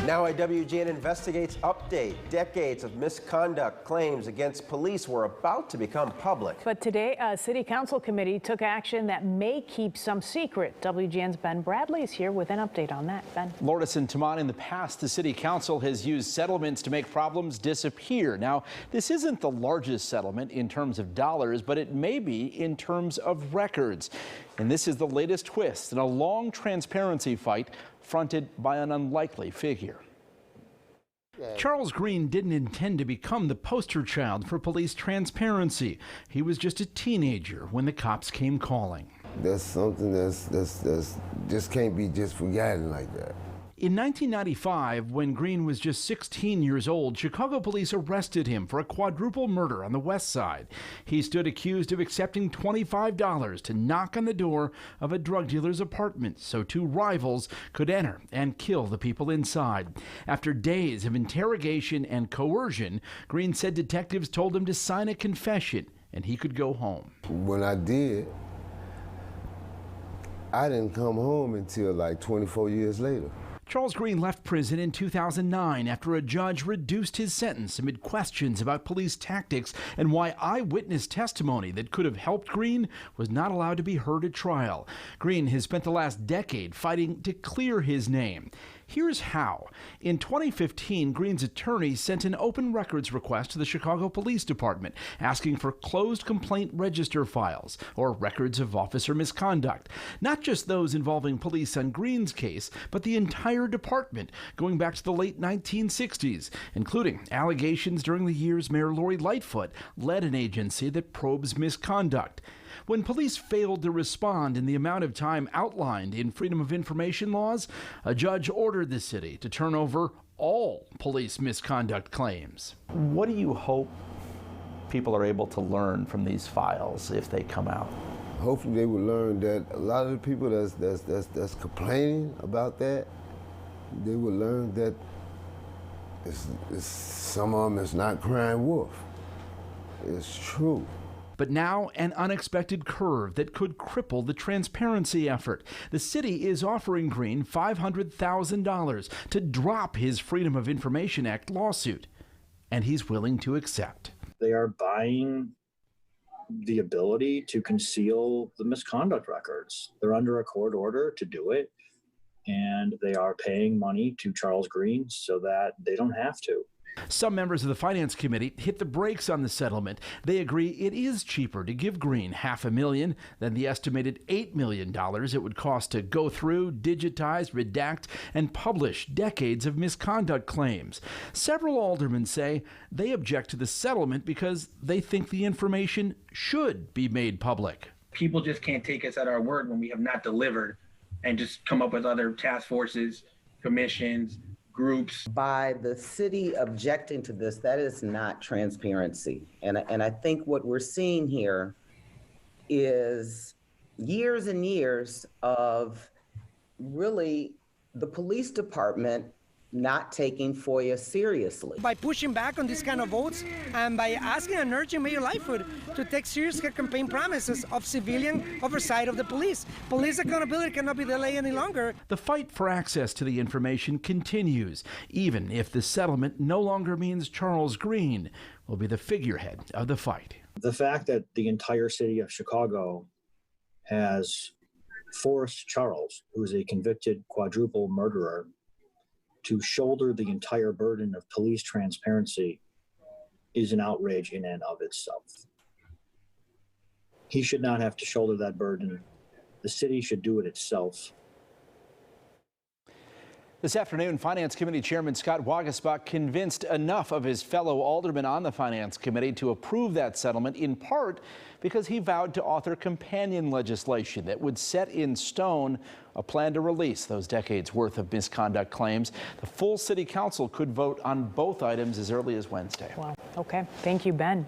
Now a WGN Investigates update. Decades of misconduct claims against police were about to become public. But today, a city council committee took action that may keep some secret. WGN's Ben Bradley is here with an update on that. Ben. Lourdes and Taman, in the past, the city council has used settlements to make problems disappear. Now, this isn't the largest settlement in terms of dollars, but it may be in terms of records. And this is the latest twist in a long transparency fight fronted by an unlikely figure. Charles Green didn't intend to become the poster child for police transparency. He was just a teenager when the cops came calling. That's something that's just can't be just forgotten like that. In 1995, when Green was just 16 years old, Chicago police arrested him for a quadruple murder on the West Side. He stood accused of accepting $25 to knock on the door of a drug dealer's apartment so two rivals could enter and kill the people inside. After days of interrogation and coercion, Green said detectives told him to sign a confession and he could go home. When I did, I didn't come home until like 24 years later. Charles Green left prison in 2009 after a judge reduced his sentence amid questions about police tactics and why eyewitness testimony that could have helped Green was not allowed to be heard at trial. Green has spent the last decade fighting to clear his name. Here's how. In 2015, Green's attorney sent an open records request to the Chicago Police Department asking for closed complaint register files or records of officer misconduct. Not just those involving police on Green's case, but the entire department going back to the late 1960s, including allegations during the years Mayor Lori Lightfoot led an agency that probes misconduct. When police failed to respond in the amount of time outlined in Freedom of Information laws, a judge ordered the city to turn over all police misconduct claims. What do you hope people are able to learn from these files if they come out? Hopefully they will learn that a lot of the people that's complaining about that, they will learn that some of them is not crying wolf. It's true. But now an unexpected curve that could cripple the transparency effort. The city is offering Green $500,000 to drop his Freedom of Information Act lawsuit, and he's willing to accept. They are buying the ability to conceal the misconduct records. They're under a court order to do it, and they are paying money to Charles Green so that they don't have to. Some members of the Finance Committee hit the brakes on the settlement. They agree it is cheaper to give Green $500,000 than the estimated $8 million it would cost to go through, digitize, redact, and publish decades of misconduct claims. Several aldermen say they object to the settlement because they think the information should be made public. People just can't take us at our word when we have not delivered and just come up with other task forces, commissions, groups. By the city objecting to this, that is not transparency. And I think what we're seeing here is years and years of really the police department not taking FOIA seriously. By pushing back on these kind of votes and by asking and urging Mayor Lightfoot to take serious her campaign promises of civilian oversight of the police. Police accountability cannot be delayed any longer. The fight for access to the information continues, even if the settlement no longer means Charles Green will be the figurehead of the fight. The fact that the entire city of Chicago has forced Charles, who is a convicted quadruple murderer, to shoulder the entire burden of police transparency is an outrage in and of itself. He should not have to shoulder that burden. The city should do it itself. This afternoon, Finance Committee Chairman Scott Waguespack convinced enough of his fellow aldermen on the Finance Committee to approve that settlement, in part because he vowed to author companion legislation that would set in stone a plan to release those decades worth of misconduct claims. The full city council could vote on both items as early as Wednesday. Wow. Okay. Thank you, Ben.